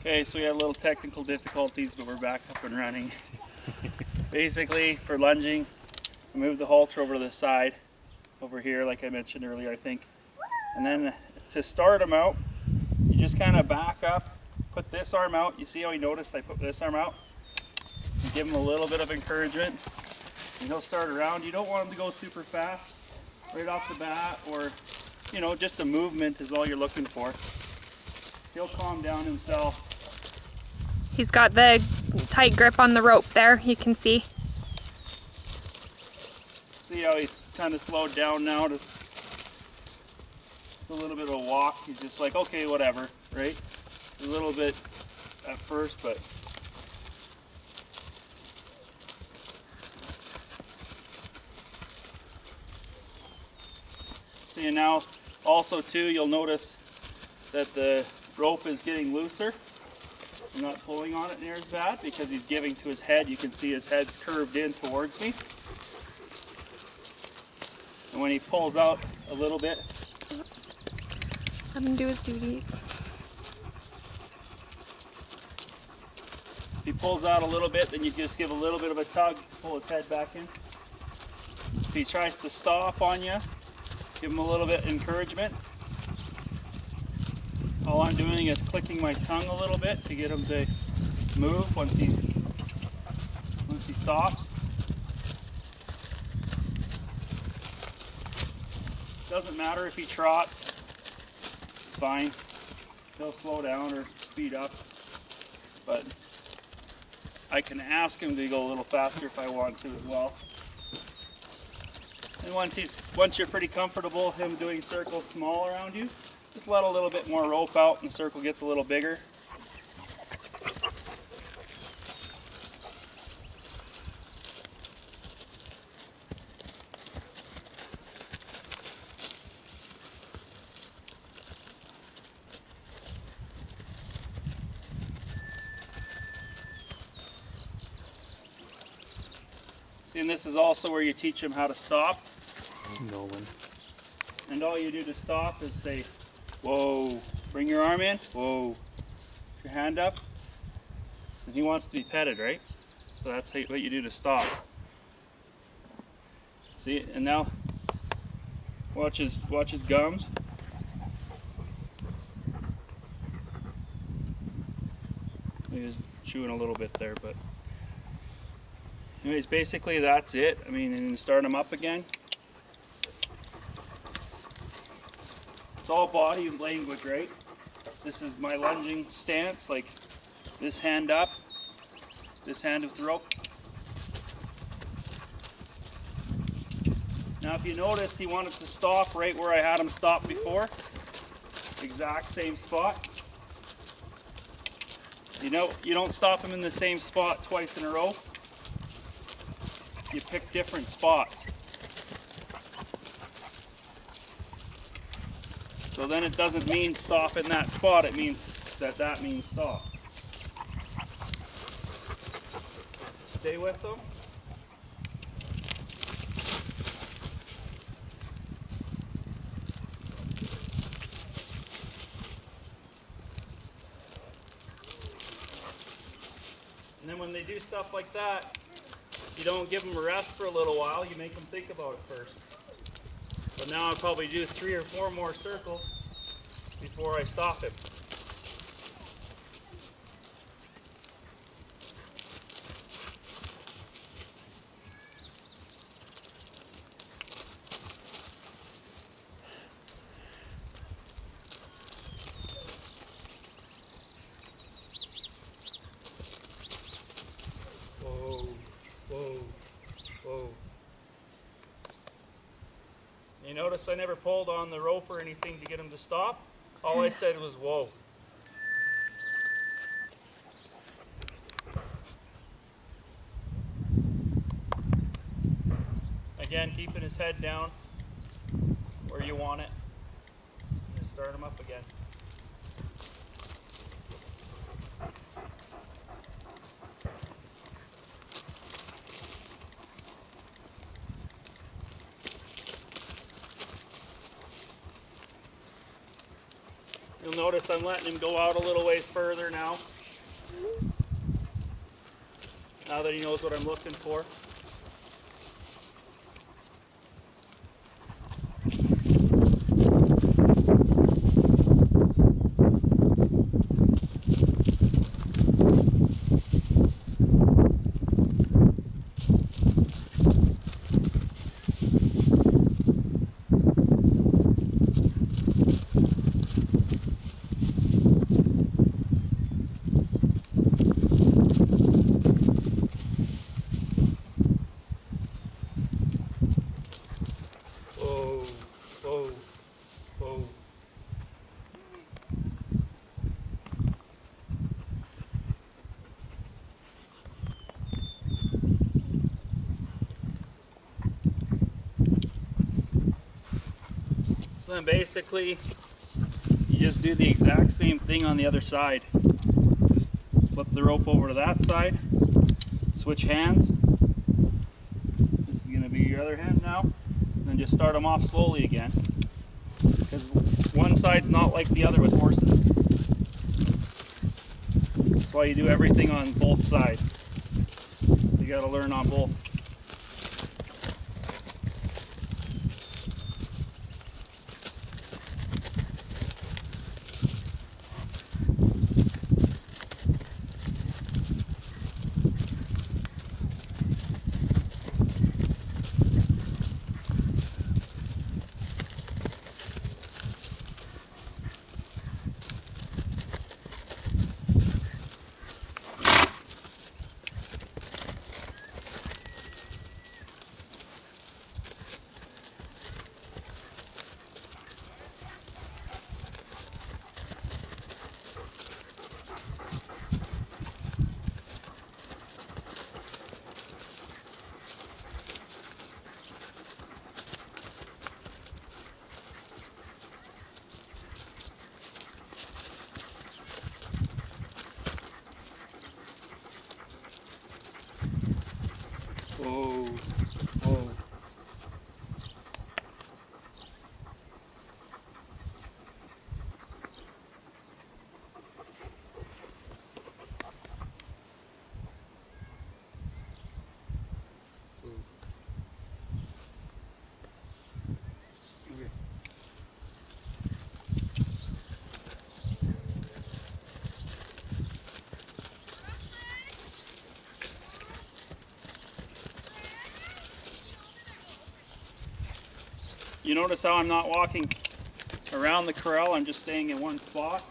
Okay, so we had a little technical difficulties, but we're back up and running. Basically, for lunging, I moved the halter over to the side, over here, like I mentioned earlier, I think. And then to start him out, you just kind of back up, put this arm out. You see how he noticed I put this arm out? And give him a little bit of encouragement, and he'll start around. You don't want him to go super fast right off the bat, or, you know, just the movement is all you're looking for. He'll calm down himself. He's got the tight grip on the rope there, you can see. See how he's kind of slowed down now to a little bit of a walk. He's just like, okay, whatever, right? A little bit at first, but see, now also too, you'll notice that the rope is getting looser. I'm not pulling on it near as bad because he's giving to his head. You can see his head's curved in towards me. And when he pulls out a little bit, let him do his duty. If he pulls out a little bit, then you just give a little bit of a tug, pull his head back in. If he tries to stop on you, give him a little bit of encouragement. All I'm doing is clicking my tongue a little bit to get him to move once he stops. Doesn't matter if he trots, it's fine. He'll slow down or speed up, but I can ask him to go a little faster if I want to as well. And once you're pretty comfortable him doing circles small around you, just let a little bit more rope out and the circle gets a little bigger. See, and this is also where you teach him how to stop. Nolan. And all you do to stop is say, whoa, bring your arm in, whoa, put your hand up. And he wants to be petted, right? So that's what you do to stop. See, and now watch his gums. He was chewing a little bit there, but anyways, basically that's it. I mean, and start him up again. It's all body language, right? This is my lunging stance, like this hand up, this hand with the rope. Now if you noticed, he wanted to stop right where I had him stop before. Exact same spot. You know, you don't stop him in the same spot twice in a row. You pick different spots. So then it doesn't mean stop in that spot, it means that means stop. Stay with them. And then when they do stuff like that, you don't give them a rest for a little while, you make them think about it first. But now I'll probably do 3 or 4 more circles before I stop him. Whoa, whoa, whoa. You notice I never pulled on the rope or anything to get him to stop. All I said was, whoa. Again, keeping his head down where you want it. Just start him up again. You'll notice I'm letting him go out a little ways further now. Now that he knows what I'm looking for. Whoa, whoa, whoa. So then basically, you just do the exact same thing on the other side. Just flip the rope over to that side, switch hands. This is going to be your other hand now. And then just start them off slowly again. Because one side's not like the other with horses. That's why you do everything on both sides. You got to learn on both. Whoa, whoa. Okay. You notice how I'm not walking around the corral, I'm just staying in one spot.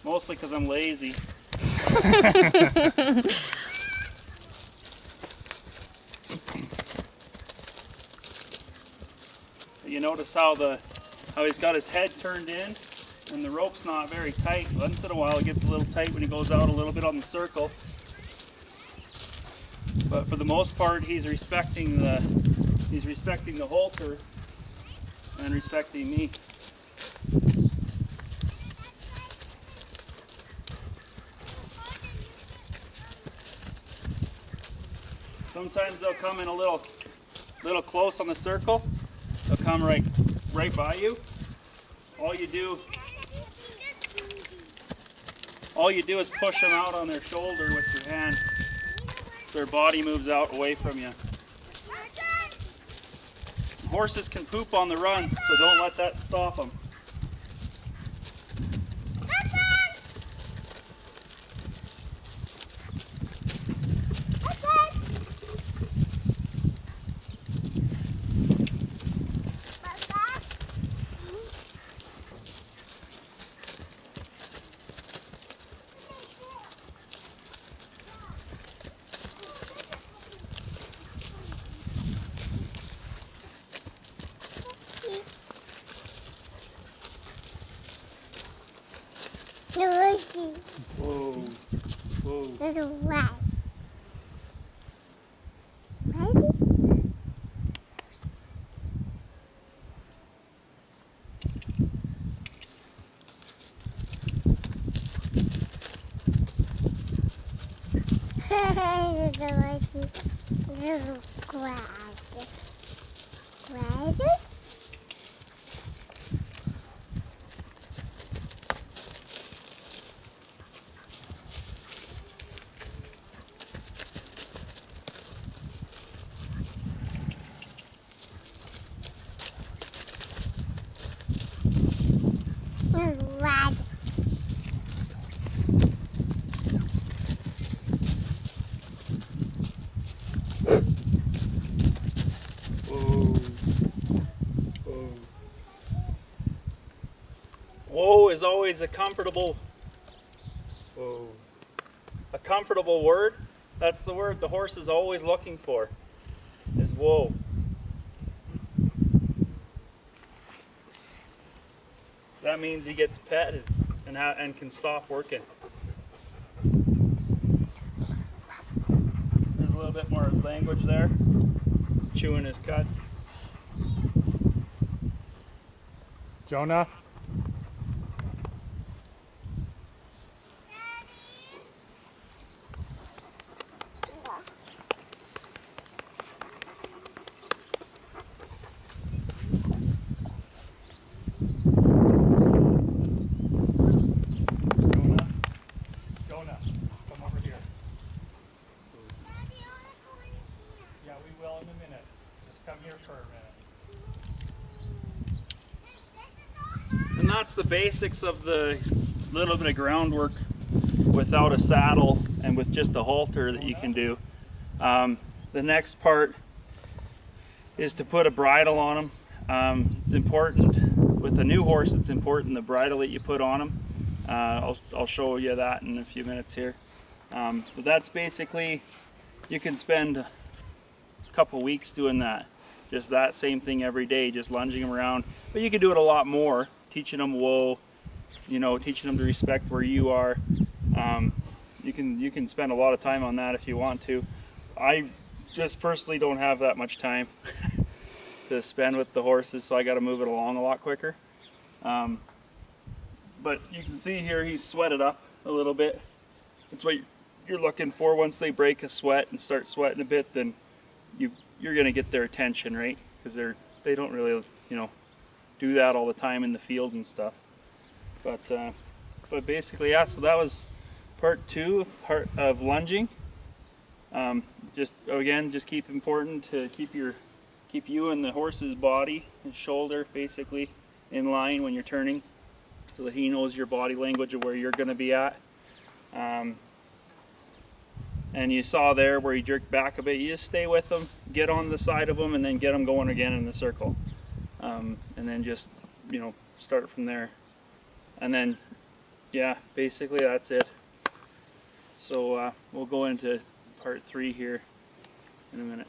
Mostly because I'm lazy. You notice how he's got his head turned in and the rope's not very tight. Once in a while it gets a little tight when he goes out a little bit on the circle. But for the most part, he's respecting the halter and respecting me. Sometimes they'll come in a little close on the circle. They'll come right by you. All you do is push them out on their shoulder with your hand. Their body moves out away from you. Horses can poop on the run, so don't let that stop them. Whoa. Whoa. There's a rat. Little crab. whoa is always a comfortable word. That's the word the horse is always looking for, is whoa. That means he gets petted and can stop working. There's a little bit more language there. Chewing his cud. Jonah? Jonah, come over here. Yeah, we will in a minute. Just come here for a minute. And that's the basics of the little bit of groundwork without a saddle and with just a halter that you can do. The next part is to put a bridle on him. It's important with a new horse. It's important the bridle that you put on him. I'll show you that in a few minutes here. But that's basically, you can spend a couple weeks doing that. Just that same thing every day, just lunging him around. But you can do it a lot more, teaching him whoa, you know, teaching him to respect where you are. You can spend a lot of time on that if you want to. I just personally don't have that much time to spend with the horses, so I got to move it along a lot quicker. But you can see here he's sweated up a little bit. That's what you're looking for. Once they break a sweat and start sweating a bit, then you're going to get their attention, right? Because they don't really, you know, do that all the time in the field and stuff. But basically, yeah. So that was part 2 of lunging. Just again, just keep important to keep you and the horse's body and shoulder basically in line when you're turning, so that he knows your body language of where you're going to be at. And you saw there where he jerked back a bit. You just stay with him, get on the side of him, and then get him going again in the circle. And then just, you know, start from there. And then, yeah, basically that's it. So we'll go into part 3 here in a minute.